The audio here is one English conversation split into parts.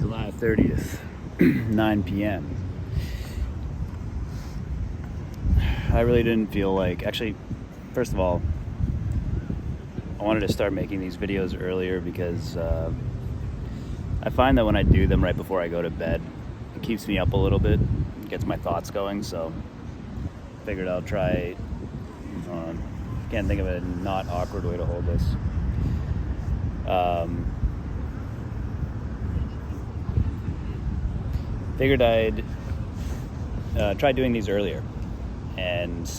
July 30th, 9 p.m. I really didn't feel like, actually, first of all, I wanted to start making these videos earlier because I find that when I do them right before I go to bed, it keeps me up a little bit, gets my thoughts going, so figured I'll try, can't think of a not awkward way to hold this. Figured I'd try doing these earlier, and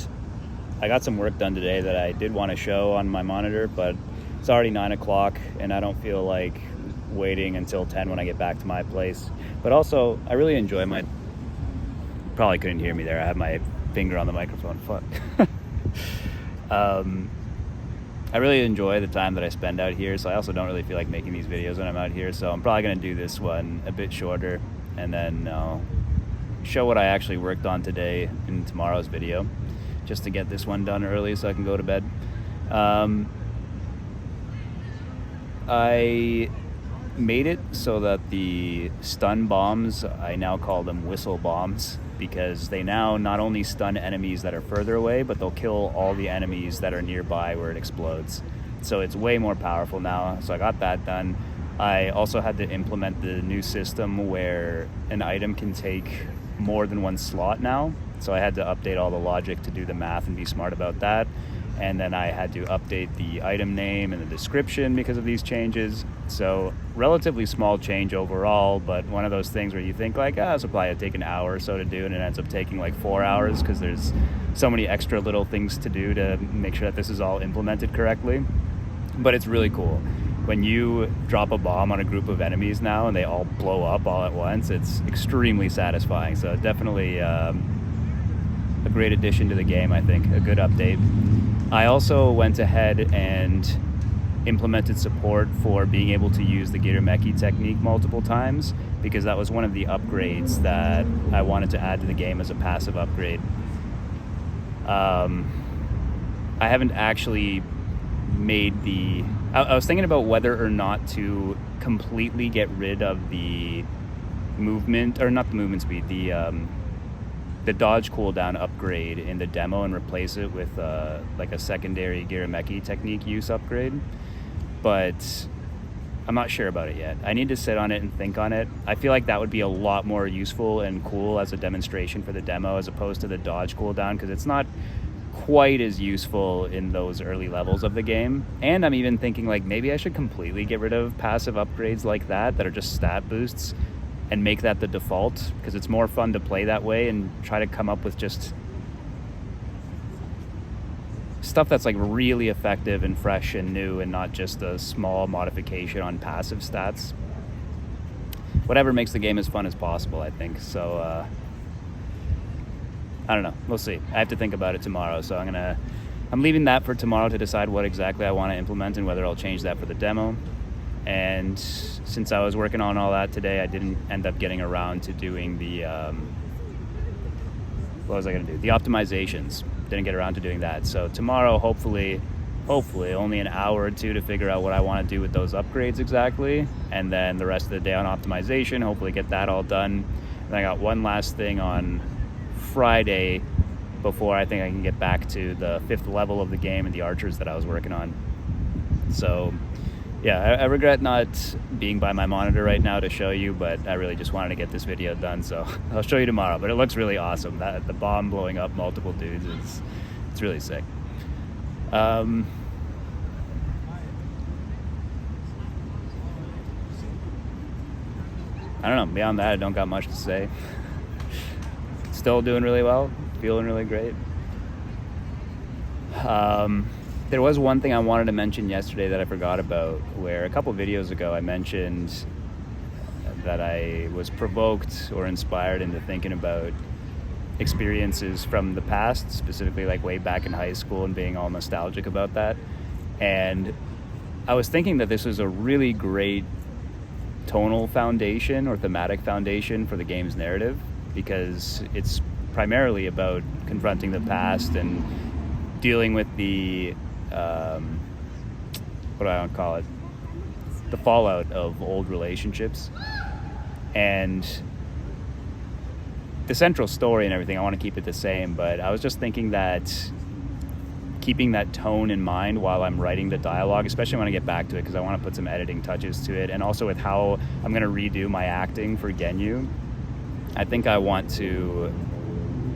I got some work done today that I did want to show on my monitor, but it's already 9 o'clock and I don't feel like waiting until 10 when I get back to my place. But also, I really enjoy my, probably couldn't hear me there, I have my finger on the microphone, fuck. I really enjoy the time that I spend out here, so I also don't really feel like making these videos when I'm out here, so I'm probably going to do this one a bit shorter, and then I'll show what I actually worked on today in tomorrow's video, just to get this one done early so I can go to bed. I made it so that the stun bombs, I now call them whistle bombs, because they now not only stun enemies that are further away, but they'll kill all the enemies that are nearby where it explodes. So it's way more powerful now, so I got that done. I also had to implement the new system where an item can take more than one slot now, so I had to update all the logic to do the math and be smart about that. And then I had to update the item name and the description because of these changes. So relatively small change overall, but one of those things where you think like, this will probably take an hour or so to do, and it ends up taking like 4 hours because there's so many extra little things to do to make sure that this is all implemented correctly. But it's really cool. When you drop a bomb on a group of enemies now and they all blow up all at once, it's extremely satisfying. So definitely a great addition to the game, I think, a good update. I also went ahead and implemented support for being able to use the Girameki technique multiple times, because that was one of the upgrades that I wanted to add to the game as a passive upgrade. I haven't actually made the... I was thinking about whether or not to completely get rid of the movement, or not the movement speed, the dodge cooldown upgrade in the demo and replace it with like a secondary Girameki technique use upgrade, but I'm not sure about it yet. I need to sit on it and think on it. I feel like that would be a lot more useful and cool as a demonstration for the demo as opposed to the dodge cooldown, because it's not quite as useful in those early levels of the game. And I'm even thinking like maybe I should completely get rid of passive upgrades like that are just stat boosts and make that the default, because it's more fun to play that way and try to come up with just stuff that's like really effective and fresh and new and not just a small modification on passive stats. Whatever makes the game as fun as possible, I think. So I don't know, we'll see. I have to think about it tomorrow, so I'm leaving that for tomorrow to decide what exactly I want to implement and whether I'll change that for the demo. And since I was working on all that today, I didn't end up getting around to doing the what was I going to do? The optimizations. Didn't get around to doing that. So tomorrow, hopefully only an hour or two to figure out what I want to do with those upgrades exactly, and then the rest of the day on optimization, hopefully get that all done. And I got one last thing on Friday before I think I can get back to the 5th level of the game and the archers that I was working on. So yeah, I regret not being by my monitor right now to show you, but I really just wanted to get this video done, so I'll show you tomorrow. But it looks really awesome. The bomb blowing up multiple dudes it's really sick. I don't know, beyond that I don't got much to say. Still doing really well, feeling really great. There was one thing I wanted to mention yesterday that I forgot about, where a couple videos ago I mentioned that I was provoked or inspired into thinking about experiences from the past, specifically like way back in high school and being all nostalgic about that. And I was thinking that this was a really great tonal foundation or thematic foundation for the game's narrative, because it's primarily about confronting the past and dealing with the what do I call it? The fallout of old relationships. And the central story and everything, I want to keep it the same, but I was just thinking that keeping that tone in mind while I'm writing the dialogue, especially when I get back to it, because I want to put some editing touches to it, and also with how I'm going to redo my acting for Genyu, I think I want to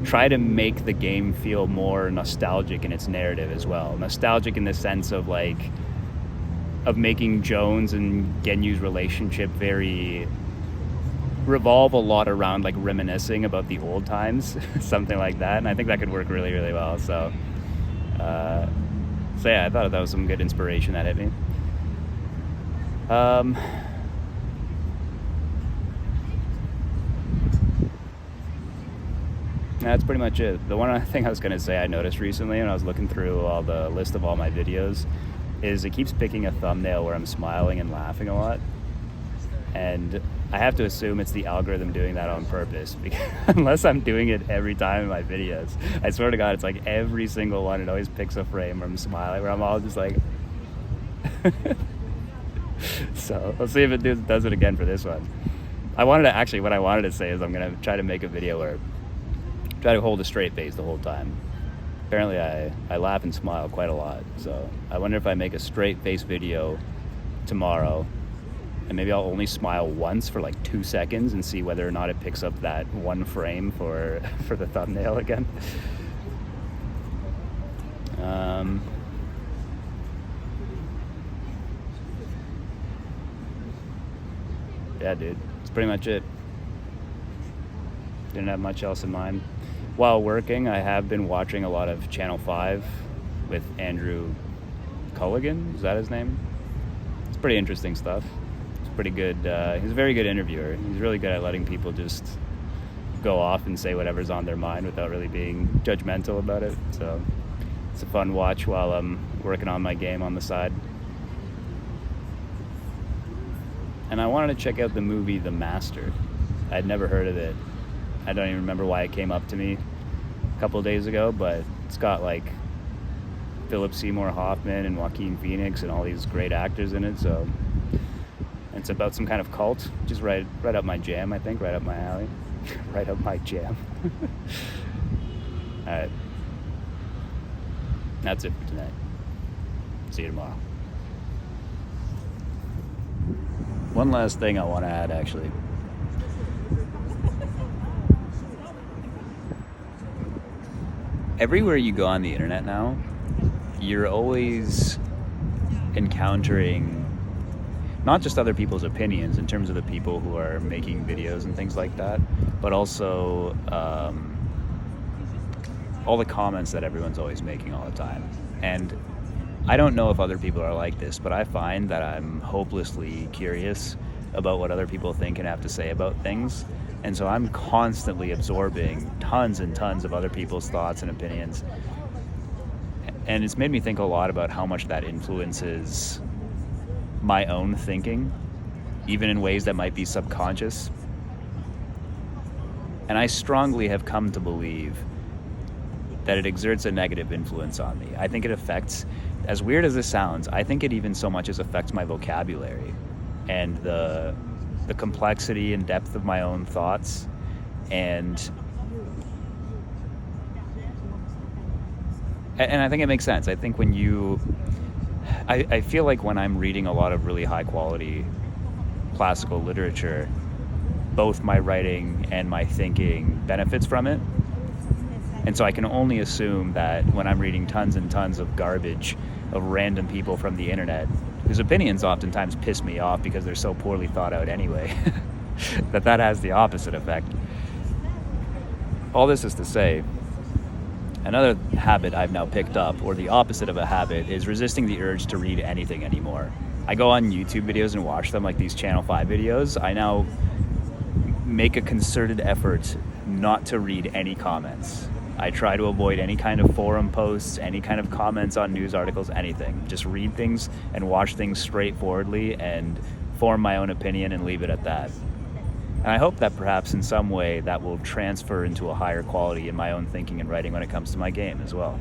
try to make the game feel more nostalgic in its narrative as well. Nostalgic in the sense of like, of making Jones and Genyu's relationship revolve a lot around like reminiscing about the old times, something like that. And I think that could work really, really well. So yeah, I thought that was some good inspiration that hit me. That's pretty much it. The one thing I was going to say I noticed recently when I was looking through all the list of all my videos is it keeps picking a thumbnail where I'm smiling and laughing a lot. And I have to assume it's the algorithm doing that on purpose, because unless I'm doing it every time in my videos, I swear to God, it's like every single one, it always picks a frame where I'm smiling, where I'm all just like... So let's see if it does it again for this one. What I wanted to say is I'm going to try to make a video where try to hold a straight face the whole time. Apparently I laugh and smile quite a lot, so I wonder if I make a straight face video tomorrow, and maybe I'll only smile once for like 2 seconds and see whether or not it picks up that one frame for the thumbnail again. Yeah, dude, that's pretty much it. Didn't have much else in mind. While working, I have been watching a lot of Channel 5 with Andrew Culligan. Is that his name? It's pretty interesting stuff. It's pretty good. He's a very good interviewer. He's really good at letting people just go off and say whatever's on their mind without really being judgmental about it. So it's a fun watch while I'm working on my game on the side. And I wanted to check out the movie The Master. I'd never heard of it. I don't even remember why it came up to me a couple of days ago, but it's got like Philip Seymour Hoffman and Joaquin Phoenix and all these great actors in it. So it's about some kind of cult, which is right up my jam, I think, right up my alley. Right up my jam. All right. That's it for tonight. See you tomorrow. One last thing I want to add, actually. Everywhere you go on the internet now, you're always encountering not just other people's opinions in terms of the people who are making videos and things like that, but also all the comments that everyone's always making all the time. And I don't know if other people are like this, but I find that I'm hopelessly curious about what other people think and have to say about things. And so I'm constantly absorbing tons and tons of other people's thoughts and opinions. And it's made me think a lot about how much that influences my own thinking, even in ways that might be subconscious. And I strongly have come to believe that it exerts a negative influence on me. I think it affects, as weird as this sounds, I think it even so much as affects my vocabulary and the complexity and depth of my own thoughts. And I think it makes sense. I think I feel like when I'm reading a lot of really high quality classical literature, both my writing and my thinking benefits from it. And so I can only assume that when I'm reading tons and tons of garbage of random people from the internet, whose opinions oftentimes piss me off because they're so poorly thought out anyway, that has the opposite effect. All this is to say, another habit I've now picked up, or the opposite of a habit, is resisting the urge to read anything anymore. I go on YouTube videos and watch them, like these Channel 5 videos. I now make a concerted effort not to read any comments. I try to avoid any kind of forum posts, any kind of comments on news articles, anything. Just read things and watch things straightforwardly and form my own opinion and leave it at that. And I hope that perhaps in some way that will transfer into a higher quality in my own thinking and writing when it comes to my game as well.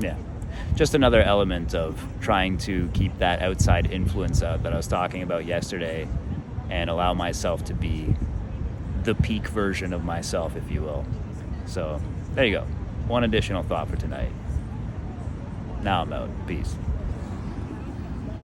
Yeah. just another element of trying to keep that outside influence out that I was talking about yesterday and allow myself to be the peak version of myself, if you will. So there you go. One additional thought for tonight. Now I'm out. Peace.